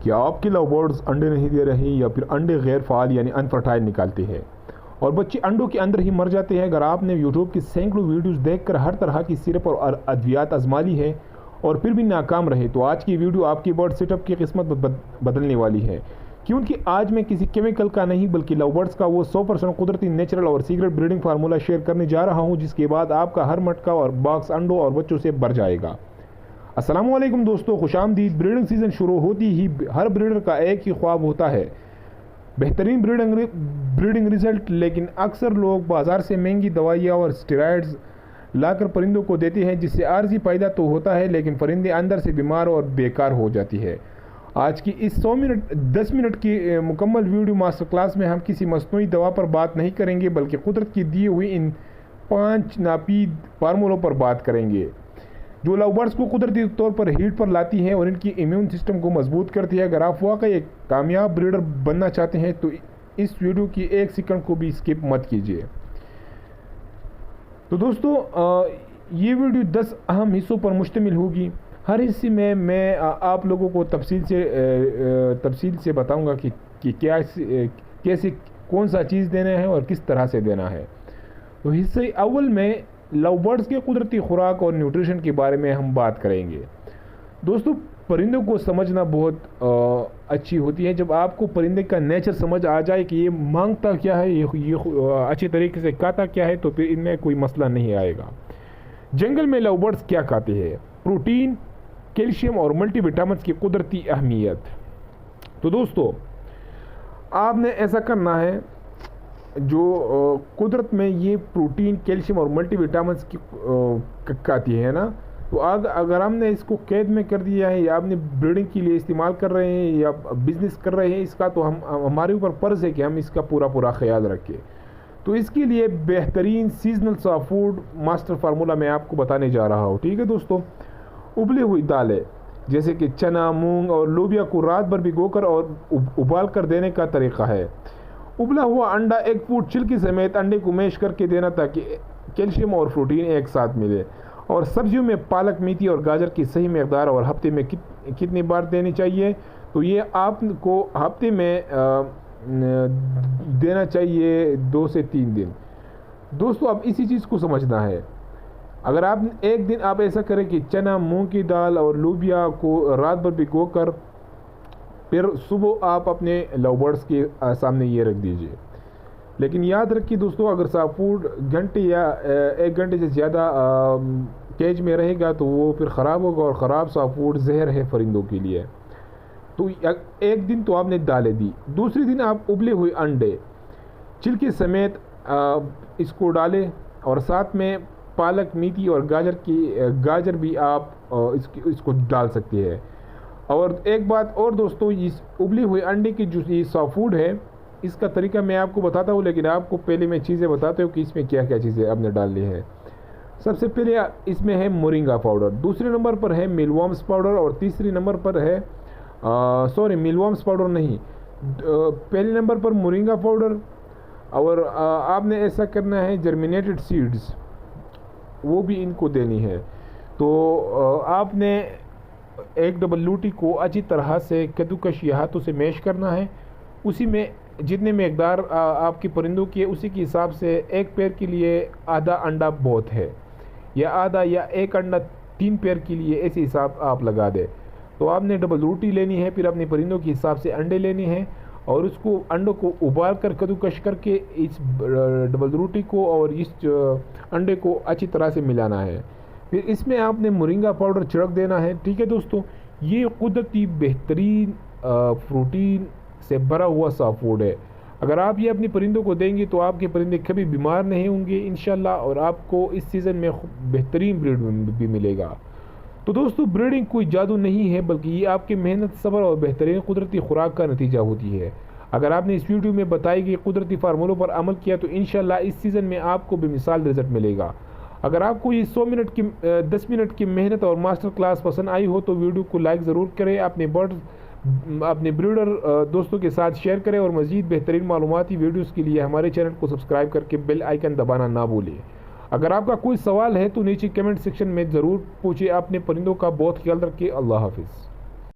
क्या आपके love birds अंडे नहीं दे रहे या फिर अंडे गैर फाल यानी अनफर्टाइल निकालते हैं और बच्चे अंडों के अंदर ही मर जाते हैं? अगर आपने यूट्यूब की सैकड़ों वीडियोस देखकर हर तरह की सिरप और अद्वियात आजमा ली है और फिर भी नाकाम रहे, तो आज की वीडियो आपकी बर्ड सेटअप की किस्मत बदलने वाली है। क्योंकि आज मैं किसी केमिकल का नहीं बल्कि लव बर्ड्स का वो 100% कुदरती, नेचुरल और सीक्रेट ब्रीडिंग फार्मूला शेयर करने जा रहा हूँ, जिसके बाद आपका हर मटका और बॉक्स अंडों और बच्चों से भर जाएगा। अस्सलाम वालेकुम दोस्तों, खुशामदीद। ब्रीडिंग सीजन शुरू होती ही हर ब्रीडर का एक ही ख्वाब होता है, बेहतरीन ब्रीडिंग रिजल्ट। लेकिन अक्सर लोग बाज़ार से महंगी दवाइयाँ और स्टेरॉइड्स लाकर परिंदों को देते हैं, जिससे आर्जी पैदा तो होता है लेकिन परिंदे अंदर से बीमार और बेकार हो जाती है। आज की इस 10 मिनट की मुकम्मल वीडियो मास्टर क्लास में हम किसी मसनूई दवा पर बात नहीं करेंगे, बल्कि कुदरत की दी हुई इन 5 नापीद फार्मूलों पर बात करेंगे जो लव बर्ड्स को कुदरती तौर पर हीट पर लाती हैं और इनकी इम्यून सिस्टम को मजबूत करती है। अगर आप वाकई एक कामयाब ब्रीडर बनना चाहते हैं तो इस वीडियो की 1 सेकंड को भी स्किप मत कीजिए। तो दोस्तों, ये वीडियो 10 अहम हिस्सों पर मुश्तमिल होगी। हर हिस्से में मैं आप लोगों को तफसील से बताऊंगा कि कैसे कौन सा चीज़ देना है और किस तरह से देना है। तो हिस्से अव्वल में लव बर्ड्स के कुदरती खुराक और न्यूट्रिशन के बारे में हम बात करेंगे। दोस्तों, परिंदों को समझना बहुत अच्छी होती है। जब आपको परिंदे का नेचर समझ आ जाए कि ये मांगता क्या है, ये अच्छी तरीके से खाता क्या है, तो फिर इनमें कोई मसला नहीं आएगा। जंगल में लव बर्ड्स क्या खाते हैं? प्रोटीन, कैल्शियम और मल्टीविटामिन्स की कुदरती अहमियत। तो दोस्तों, आपने ऐसा करना है, जो कुदरत में ये प्रोटीन, कैल्शियम और मल्टीविटामिन्स की खाती है ना, तो अगर हमने इसको कैद में कर दिया है या आपने ब्रीडिंग के लिए इस्तेमाल कर रहे हैं या बिजनेस कर रहे हैं इसका, तो हमारे ऊपर फ़र्ज़ है कि हम इसका पूरा ख्याल रखें। तो इसके लिए बेहतरीन सीजनल सा फूड मास्टर फार्मूला मैं आपको बताने जा रहा हूँ। ठीक है दोस्तों, उबली हुई दालें जैसे कि चना, मूंग और लोबिया को रात भर भिगोकर और उबाल कर देने का तरीका है। उबला हुआ अंडा एक फूट छिलके समेत अंडे को मैश करके देना ताकि कैल्शियम और प्रोटीन एक साथ मिले। और सब्जियों में पालक, मेथी और गाजर की सही मकदार और हफ्ते में कितनी बार देनी चाहिए, तो ये आपको हफ्ते में देना चाहिए 2 से 3 दिन। दोस्तों, अब इसी चीज़ को समझना है। अगर आप एक दिन आप ऐसा करें कि चना, मूंग की दाल और लोबिया को रात भर भिगोकर फिर सुबह आप अपने लव बर्ड्स के सामने ये रख दीजिए। लेकिन याद रखिए दोस्तों, अगर साफ फूड घंटे या 1 घंटे से ज़्यादा केज में रहेगा तो वो फिर ख़राब होगा और ख़राब साफ फूड जहर है परिंदों के लिए। तो एक दिन तो आपने दालें दी, दूसरे दिन आप उबले हुए अंडे छिलके समेत इसको डालें और साथ में पालक, मेथी और गाजर भी आप इसको डाल सकते हैं। और एक बात और दोस्तों, इस उबले हुए अंडे की जो ये सॉफ्ट फूड है, इसका तरीका मैं आपको बताता हूँ, लेकिन आपको पहले मैं चीज़ें बताता हूँ कि इसमें क्या क्या चीज़ें आपने डालनी है। सबसे पहले इसमें है मोरिंगा पाउडर, दूसरे नंबर पर है मिलवॉर्म्स पाउडर और तीसरे नंबर पर है मिलवॉर्म्स पाउडर नहीं, पहले नंबर पर मोरिंगा पाउडर। और आपने ऐसा करना है जर्मिनेटेड सीड्स, वो भी इनको देनी है। तो आपने एक डबल लूटी को अच्छी तरह से कद्दूकश या हाथों से मैश करना है। उसी में जितने मकदार आपकी परिंदों की है उसी के हिसाब से एक पैर के लिए आधा अंडा बहुत है, या आधा या एक अंडा 3 पैर के लिए, ऐसे हिसाब आप लगा दें। तो आपने डबल रोटी लेनी है, फिर अपने परिंदों के हिसाब से अंडे लेने हैं और उसको अंडों को उबाल कर कद्दूकश करके इस डबल रोटी को और इस अंडे को अच्छी तरह से मिलाना है। फिर इसमें आपने मोरिंगा पाउडर छिड़क देना है। ठीक है दोस्तों, ये कुदरती बेहतरीन प्रोटीन से भरा हुआ सॉफ्ट फूड है। अगर आप ये अपने परिंदों को देंगे तो आपके परिंदे कभी बीमार नहीं होंगे इंशाल्लाह, और आपको इस सीज़न में बेहतरीन ब्रीड भी मिलेगा। तो दोस्तों, ब्रीडिंग कोई जादू नहीं है, बल्कि ये आपकी मेहनत, सब्र और बेहतरीन कुदरती खुराक का नतीजा होती है। अगर आपने इस वीडियो में बताई गई कुदरती फार्मूलों पर अमल किया तो इंशाल्लाह इस सीज़न में आपको बेमिसाल रिजल्ट मिलेगा। अगर आपको ये 10 मिनट की मेहनत और मास्टर क्लास पसंद आई हो तो वीडियो को लाइक ज़रूर करें, अपने ब्रीडर दोस्तों के साथ शेयर करें और मज़ीद बेहतरीन मालूमाती वीडियोस के लिए हमारे चैनल को सब्सक्राइब करके बेल आइकन दबाना ना भूलें। अगर आपका कोई सवाल है तो नीचे कमेंट सेक्शन में ज़रूर पूछिए। अपने परिंदों का बहुत ख्याल रखिए। अल्लाह हाफिज़।